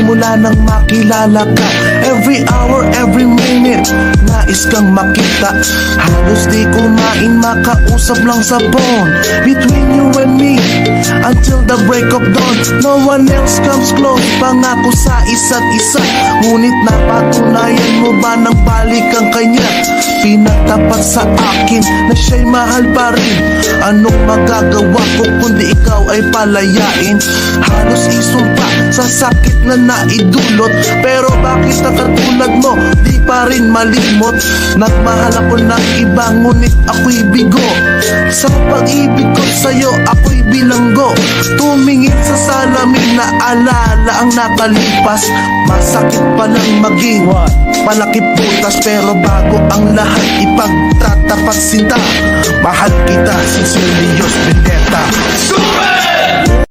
simula nang makilala ka. Every hour, every minute, nais kang makita. Halos di kumain, makausap lang sa phone. Between you and me, until the break of dawn. No one else comes close, pangako sa isa't isa. Ngunit napatunayan mo ba nang balik ang kanya? Pinatapat sa akin na siya'y mahal pa rin. Anong magagawa ko kundi ikaw ay palayain? Halos isumpa sa sakit na naidulot, pero bakit ang katulad mo di pa rin malimot? Nagmahal ako ng iba ngunit ako'y bigo. Sa pag-ibig ko sa'yo ako'y bilanggo. Tumingin sa salamin na alala ang nakalipas. Masakit palang maging palakip butas, pero bago ang lahat ipagtatapat sinta. Mahal kita, sincerely yours, Vendetta. Super!